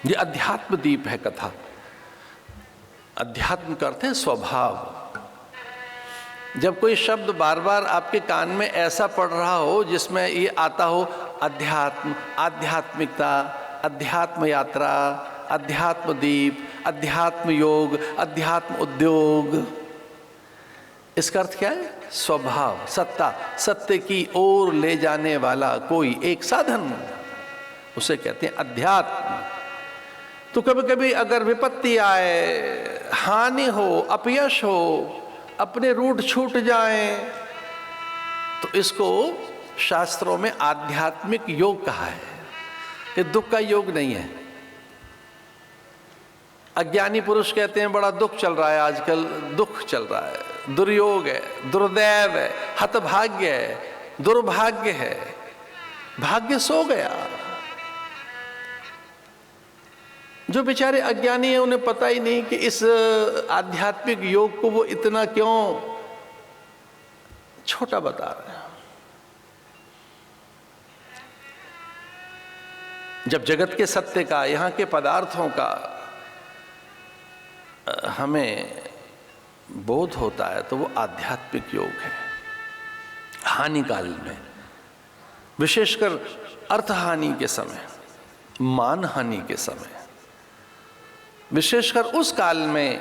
ये अध्यात्म दीप है कथा। अध्यात्म करते हैं स्वभाव। जब कोई शब्द बार बार आपके कान में ऐसा पड़ रहा हो जिसमें ये आता हो अध्यात्म, आध्यात्मिकता, अध्यात्म यात्रा, अध्यात्म दीप, अध्यात्म योग, अध्यात्म उद्योग, इसका अर्थ क्या है? स्वभाव, सत्ता, सत्य की ओर ले जाने वाला कोई एक साधन, उसे कहते हैं अध्यात्म। तो कभी कभी अगर विपत्ति आए, हानि हो, अपयश हो, अपने रूट छूट जाए, तो इसको शास्त्रों में आध्यात्मिक योग कहा है। ये दुख का योग नहीं है। अज्ञानी पुरुष कहते हैं बड़ा दुख चल रहा है आजकल, दुख चल रहा है, दुर्योग है, दुर्दैव है, हतभाग्य है, दुर्भाग्य है, भाग्य सो गया। जो बेचारे अज्ञानी हैं उन्हें पता ही नहीं कि इस आध्यात्मिक योग को वो इतना क्यों छोटा बता रहे हैं। जब जगत के सत्य का, यहाँ के पदार्थों का हमें बोध होता है तो वो आध्यात्मिक योग है। हानि काल में, विशेषकर अर्थ हानि के समय, मान हानि के समय, विशेषकर उस काल में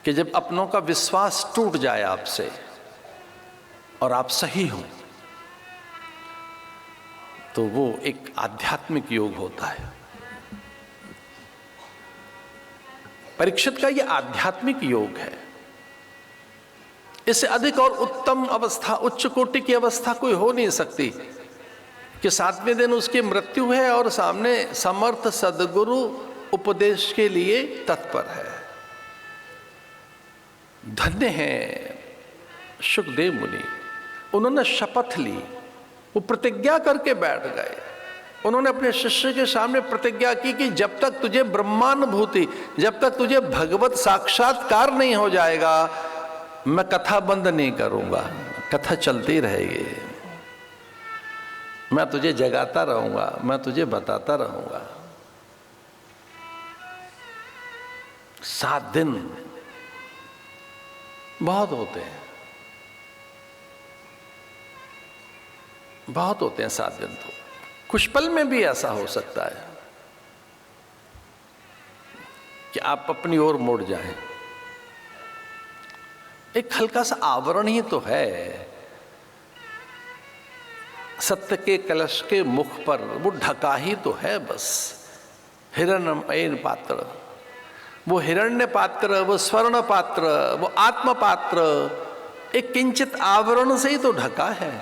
कि जब अपनों का विश्वास टूट जाए आपसे और आप सही हो, तो वो एक आध्यात्मिक योग होता है। परीक्षित का ये आध्यात्मिक योग है। इससे अधिक और उत्तम अवस्था, उच्च कोटि की अवस्था कोई हो नहीं सकती कि 7वें दिन उसकी मृत्यु है और सामने समर्थ सद्गुरु उपदेश के लिए तत्पर है। धन्य है शुकदेव मुनि, उन्होंने शपथ ली, वो प्रतिज्ञा करके बैठ गए। उन्होंने अपने शिष्य के सामने प्रतिज्ञा की कि जब तक तुझे ब्रह्मानुभूति, जब तक तुझे भगवत साक्षात्कार नहीं हो जाएगा, मैं कथा बंद नहीं करूंगा, कथा चलती रहेगी, मैं तुझे जगाता रहूंगा, मैं तुझे बताता रहूंगा। 7 दिन बहुत होते हैं, बहुत होते हैं 7 दिन। तो कुछ पल में भी ऐसा हो सकता है कि आप अपनी ओर मुड़ जाएं। एक हल्का सा आवरण ही तो है सत्य के कलश के मुख पर, वो ढका ही तो है बस। हिरण्मय पात्र, वो हिरण्य पात्र, वो स्वर्ण पात्र, वो आत्म पात्र एक किंचित आवरण से ही तो ढका है।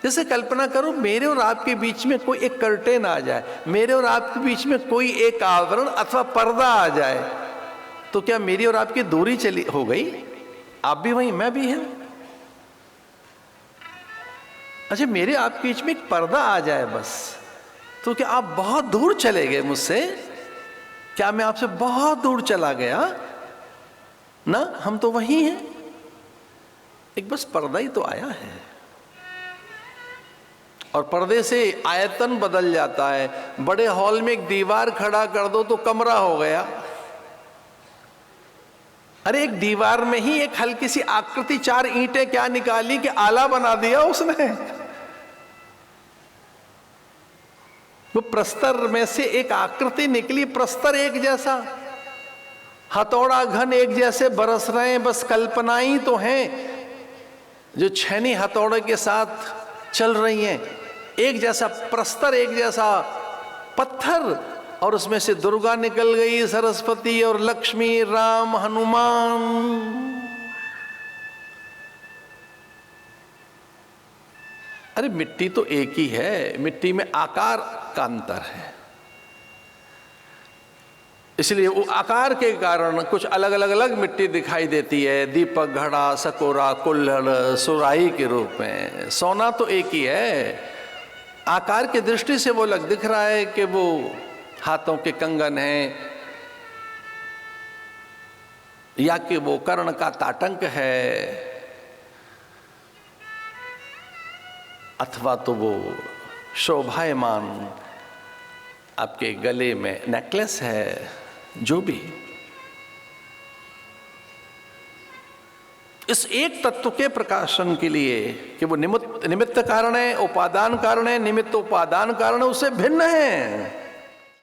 जैसे कल्पना करो मेरे और आपके बीच में कोई एक कर्टेन आ जाए, मेरे और आपके बीच में कोई एक आवरण अथवा पर्दा आ जाए, तो क्या मेरी और आपकी दूरी चली हो गई? आप भी वहीं, मैं भी हैं। अच्छा, मेरे आपके बीच में एक पर्दा आ जाए बस, तो क्या आप बहुत दूर चले गए मुझसे? क्या मैं आपसे बहुत दूर चला गया? ना, हम तो वहीं हैं। एक बस पर्दा ही तो आया है, और पर्दे से आयतन बदल जाता है। बड़े हॉल में एक दीवार खड़ा कर दो तो कमरा हो गया। अरे एक दीवार में ही एक हल्की सी आकृति, 4 ईंटें क्या निकाली कि आला बना दिया उसने। वो प्रस्तर में से एक आकृति निकली, प्रस्तर एक जैसा, हथौड़ा घन एक जैसे बरस रहे हैं, बस कल्पनाएं तो हैं जो छैनी हथौड़े के साथ चल रही हैं। एक जैसा प्रस्तर, एक जैसा पत्थर, और उसमें से दुर्गा निकल गई, सरस्वती और लक्ष्मी, राम, हनुमान। अरे मिट्टी तो एक ही है, मिट्टी में आकार का अंतर है, इसलिए वो आकार के कारण कुछ अलग अलग अलग मिट्टी दिखाई देती है। दीपक, घड़ा, सकोरा, कुल्हड़, सुराही के रूप में। सोना तो एक ही है, आकार की दृष्टि से वो लग दिख रहा है कि वो हाथों के कंगन हैं, या कि वो कर्ण का ताटंक है, अथवा तो वो शोभायमान आपके गले में नेकलेस है, जो भी, इस एक तत्व के प्रकाशन के लिए कि वो निमित्त कारण है, उपादान कारण है, निमित्त उपादान कारण है, उससे भिन्न है।